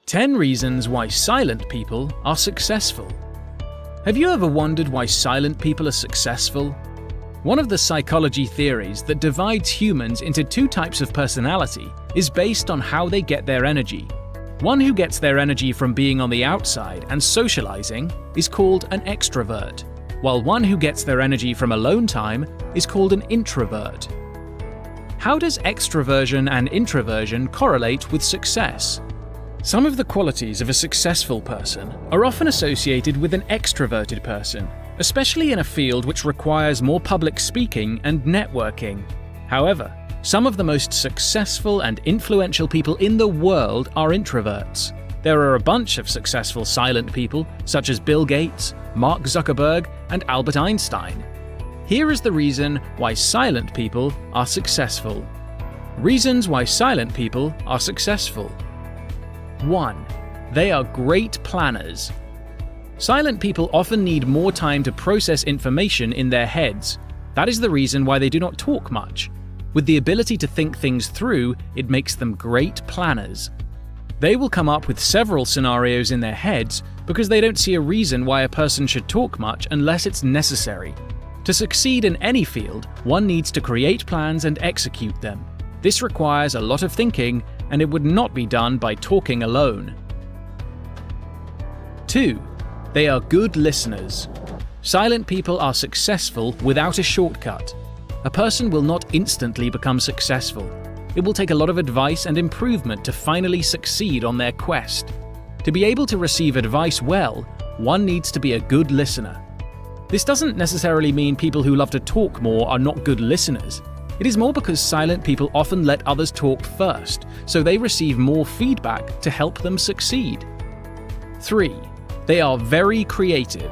10 reasons why silent people are successful. Have you ever wondered why silent people are successful? One of the psychology theories that divides humans into two types of personality is based on how they get their energy. One who gets their energy from being on the outside and socializing is called an extrovert, while one who gets their energy from alone time is called an introvert. How does extroversion and introversion correlate with success? Some of the qualities of a successful person are often associated with an extroverted person, especially in a field which requires more public speaking and networking. However, some of the most successful and influential people in the world are introverts. There are a bunch of successful silent people, such as Bill Gates, Mark Zuckerberg, and Albert Einstein. Here is the reason why silent people are successful. Reasons why silent people are successful. 1. They are great planners. Silent people often need more time to process information in their heads. That is the reason why they do not talk much. With the ability to think things through, it makes them great planners. They will come up with several scenarios in their heads because they don't see a reason why a person should talk much unless it's necessary. To succeed in any field, one needs to create plans and execute them. This requires a lot of thinking, and it would not be done by talking alone. 2. They are good listeners. Silent people are successful without a shortcut. A person will not instantly become successful. It will take a lot of advice and improvement to finally succeed on their quest. To be able to receive advice well, one needs to be a good listener. This doesn't necessarily mean people who love to talk more are not good listeners. It is more because silent people often let others talk first, so they receive more feedback to help them succeed. 3. They are very creative.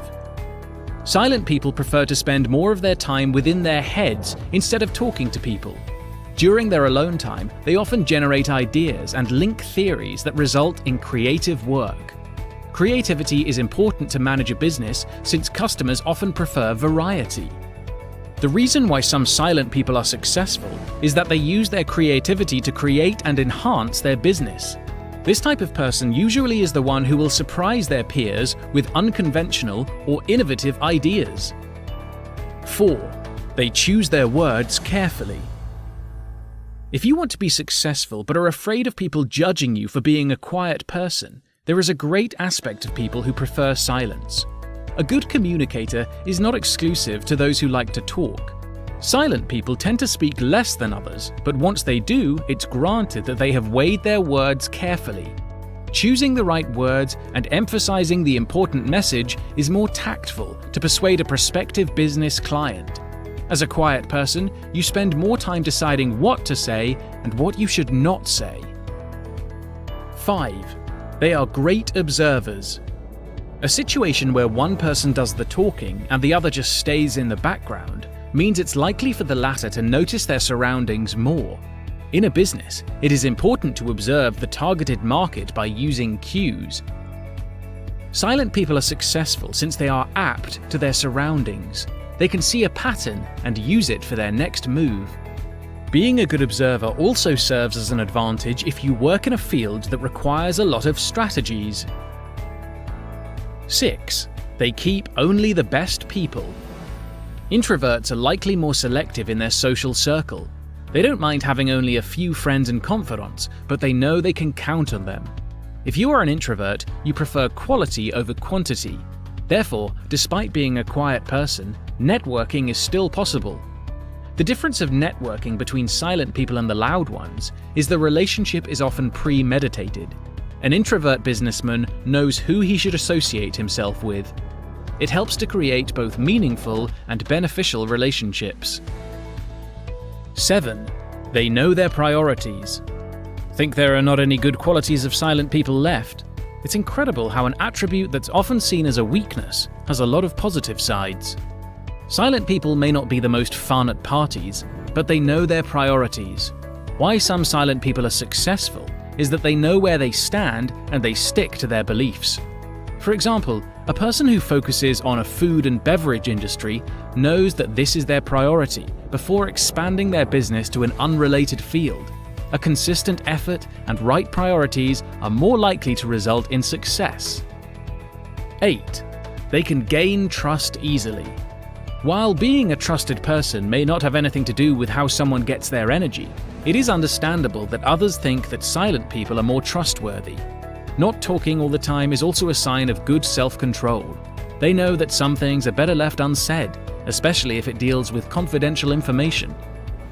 Silent people prefer to spend more of their time within their heads instead of talking to people. During their alone time, they often generate ideas and link theories that result in creative work. Creativity is important to manage a business since customers often prefer variety. The reason why some silent people are successful is that they use their creativity to create and enhance their business. This type of person usually is the one who will surprise their peers with unconventional or innovative ideas. 4. They choose their words carefully. If you want to be successful but are afraid of people judging you for being a quiet person, there is a great aspect of people who prefer silence. A good communicator is not exclusive to those who like to talk. Silent people tend to speak less than others, but once they do, it's granted that they have weighed their words carefully. Choosing the right words and emphasizing the important message is more tactful to persuade a prospective business client. As a quiet person, you spend more time deciding what to say and what you should not say. 5. They are great observers. A situation where one person does the talking and the other just stays in the background means it's likely for the latter to notice their surroundings more. In a business, it is important to observe the targeted market by using cues. Silent people are successful since they are apt to their surroundings. They can see a pattern and use it for their next move. Being a good observer also serves as an advantage if you work in a field that requires a lot of strategies. 6. They keep only the best people. Introverts are likely more selective in their social circle. They don't mind having only a few friends and confidants, but they know they can count on them. If you are an introvert, you prefer quality over quantity. Therefore, despite being a quiet person, networking is still possible. The difference of networking between silent people and the loud ones is the relationship is often premeditated. An introvert businessman knows who he should associate himself with. It helps to create both meaningful and beneficial relationships. 7. They know their priorities. Think there are not any good qualities of silent people left? It's incredible how an attribute that's often seen as a weakness has a lot of positive sides. Silent people may not be the most fun at parties, but they know their priorities. Why some silent people are successful is that they know where they stand and they stick to their beliefs. For example, a person who focuses on a food and beverage industry knows that this is their priority before expanding their business to an unrelated field. A consistent effort and right priorities are more likely to result in success. 8. They can gain trust easily. While being a trusted person may not have anything to do with how someone gets their energy, it is understandable that others think that silent people are more trustworthy. Not talking all the time is also a sign of good self-control. They know that some things are better left unsaid, especially if it deals with confidential information.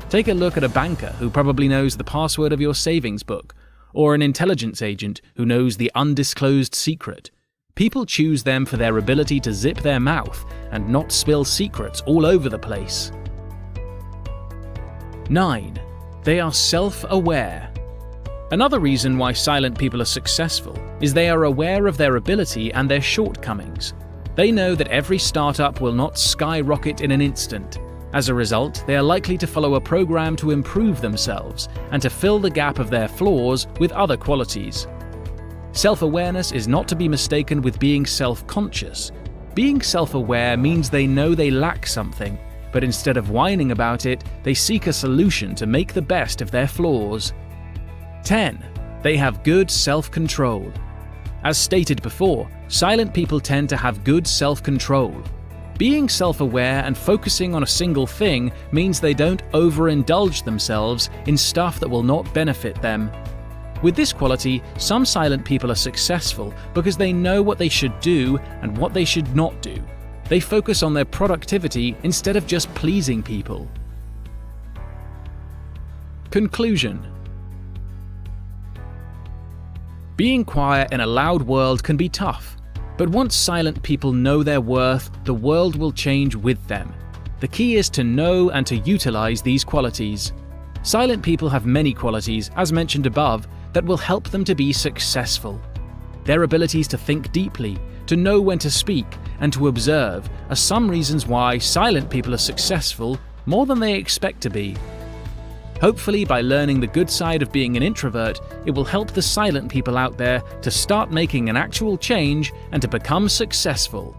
Take a look at a banker who probably knows the password of your savings book, or an intelligence agent who knows the undisclosed secret. People choose them for their ability to zip their mouth and not spill secrets all over the place. 9. They are self-aware. Another reason why silent people are successful is they are aware of their ability and their shortcomings. They know that every startup will not skyrocket in an instant. As a result, they are likely to follow a program to improve themselves and to fill the gap of their flaws with other qualities. Self-awareness is not to be mistaken with being self-conscious. Being self-aware means they know they lack something, but instead of whining about it, they seek a solution to make the best of their flaws. 10. They have good self-control. As stated before, silent people tend to have good self-control. Being self-aware and focusing on a single thing means they don't overindulge themselves in stuff that will not benefit them. With this quality, some silent people are successful because they know what they should do and what they should not do. They focus on their productivity instead of just pleasing people. Conclusion. Being quiet in a loud world can be tough, but once silent people know their worth, the world will change with them. The key is to know and to utilize these qualities. Silent people have many qualities, as mentioned above, that will help them to be successful. Their abilities to think deeply, to know when to speak, and to observe are some reasons why silent people are successful more than they expect to be. Hopefully, by learning the good side of being an introvert, it will help the silent people out there to start making an actual change and to become successful.